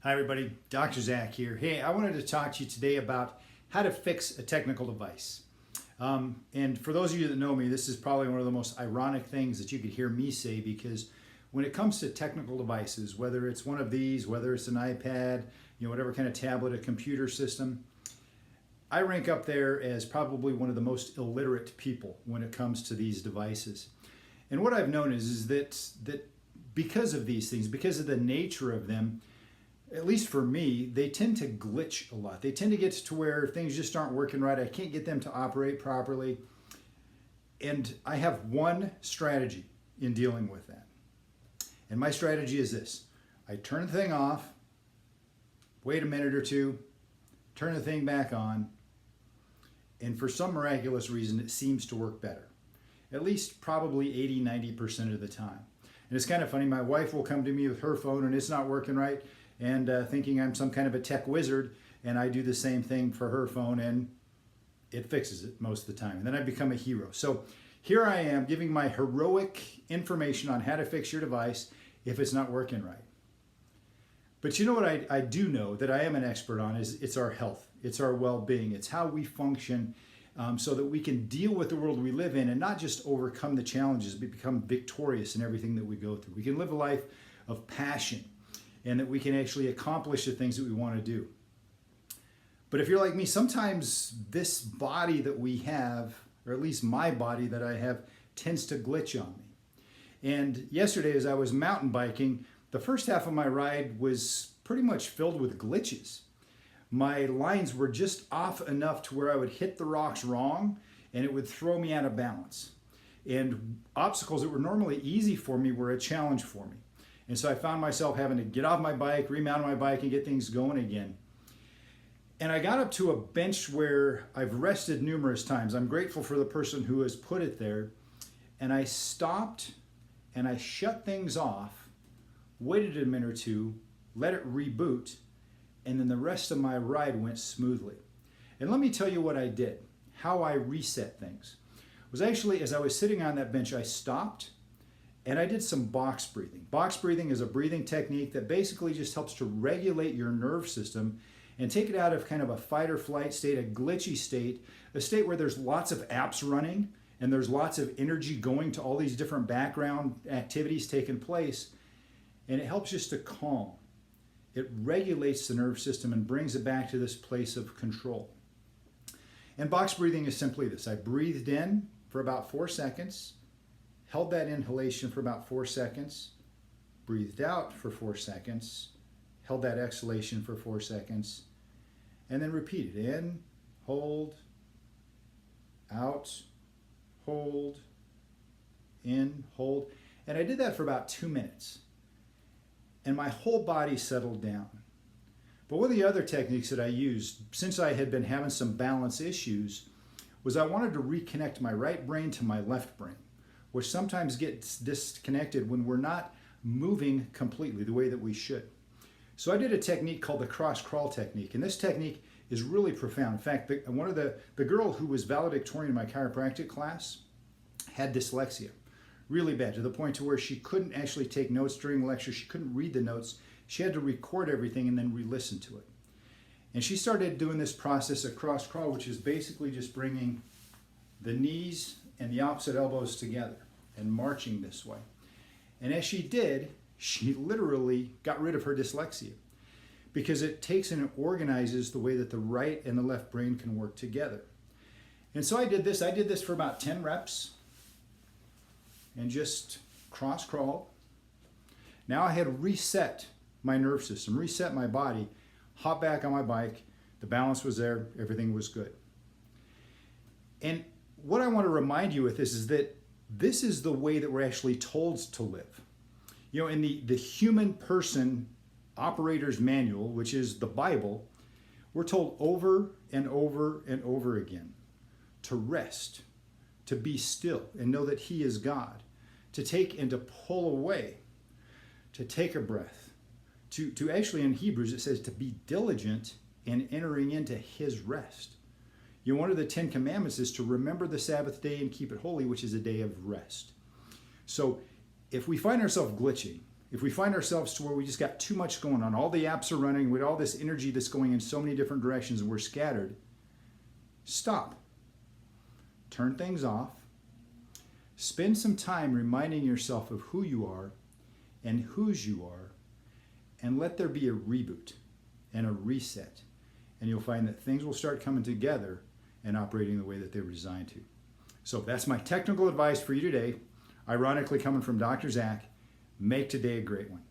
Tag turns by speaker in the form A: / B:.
A: Hi everybody, Dr. Zack here. Hey, I wanted to talk to you today about how to fix a technical device. And for those of you that know me, this is probably one of the most ironic things that you could hear me say, because when it comes to technical devices, whether it's one of these, whether it's an iPad, whatever kind of tablet, a computer system, I rank up there as probably one of the most illiterate people when it comes to these devices. And what I've known is that because of these things, because of the nature of them, at least for me, they tend to glitch a lot. They tend to get to where things just aren't working right. I can't get them to operate properly. And I have one strategy in dealing with that. And my strategy is this. I turn the thing off, wait a minute or two, turn the thing back on, and for some miraculous reason, it seems to work better. At least probably 80-90% of the time. And it's kind of funny, my wife will come to me with her phone and it's not working right, and thinking I'm some kind of a tech wizard, and I do the same thing for her phone and it fixes it most of the time. And then I become a hero. So here I am giving my heroic information on how to fix your device if it's not working right. But you know what I do know that I am an expert on is it's our health, it's our well-being, it's how we function so that we can deal with the world we live in and not just overcome the challenges, but become victorious in everything that we go through. We can live a life of passion, and that we can actually accomplish the things that we want to do. But if you're like me, sometimes this body that we have, or at least my body that I have, tends to glitch on me. And yesterday as I was mountain biking, the first half of my ride was pretty much filled with glitches. My lines were just off enough to where I would hit the rocks wrong and it would throw me out of balance. And obstacles that were normally easy for me were a challenge for me. And so I found myself having to get off my bike, remount my bike, and get things going again. And I got up to a bench where I've rested numerous times. I'm grateful for the person who has put it there. And I stopped and I shut things off, waited a minute or two, let it reboot, and then the rest of my ride went smoothly. And let me tell you what I did, how I reset things. It was actually, as I was sitting on that bench, I stopped and I did some box breathing. Box breathing is a breathing technique that basically just helps to regulate your nerve system and take it out of kind of a fight or flight state, a glitchy state, a state where there's lots of apps running and there's lots of energy going to all these different background activities taking place. And it helps just to calm. It regulates the nerve system and brings it back to this place of control. And box breathing is simply this. I breathed in for about 4 seconds, held that inhalation for about 4 seconds, breathed out for 4 seconds, held that exhalation for 4 seconds, and then repeated. In, hold, out, hold, in, hold. And I did that for about 2 minutes. And my whole body settled down. But one of the other techniques that I used, since I had been having some balance issues, was I wanted to reconnect my right brain to my left brain, which sometimes gets disconnected when we're not moving completely the way that we should. So I did a technique called the cross crawl technique, and this technique is really profound. In fact, the girl who was valedictorian in my chiropractic class had dyslexia, really bad, to the point to where she couldn't actually take notes during lecture. She couldn't read the notes. She had to record everything and then re-listen to it. And she started doing this process of cross crawl, which is basically just bringing the knees and the opposite elbows together and marching this way. And as she did, she literally got rid of her dyslexia, because it takes and it organizes the way that the right and the left brain can work together. And so I did this for about 10 reps and just cross crawled. Now I had reset my nerve system, reset my body, hopped back on my bike, the balance was there, everything was good. And what I want to remind you with this is that this is the way that we're actually told to live. In the human person operator's manual, which is the Bible, we're told over and over and over again to rest, to be still and know that He is God, to take and to pull away, to take a breath, to actually in Hebrews it says to be diligent in entering into His rest. One of the 10 Commandments is to remember the Sabbath day and keep it holy, which is a day of rest. So if we find ourselves glitching, if we find ourselves to where we just got too much going on, all the apps are running with all this energy that's going in so many different directions and we're scattered, stop. Turn things off. Spend some time reminding yourself of who you are and whose you are, and let there be a reboot and a reset. And you'll find that things will start coming together and operating the way that they were designed to. So that's my technical advice for you today. Ironically, coming from Dr. Zack, make today a great one.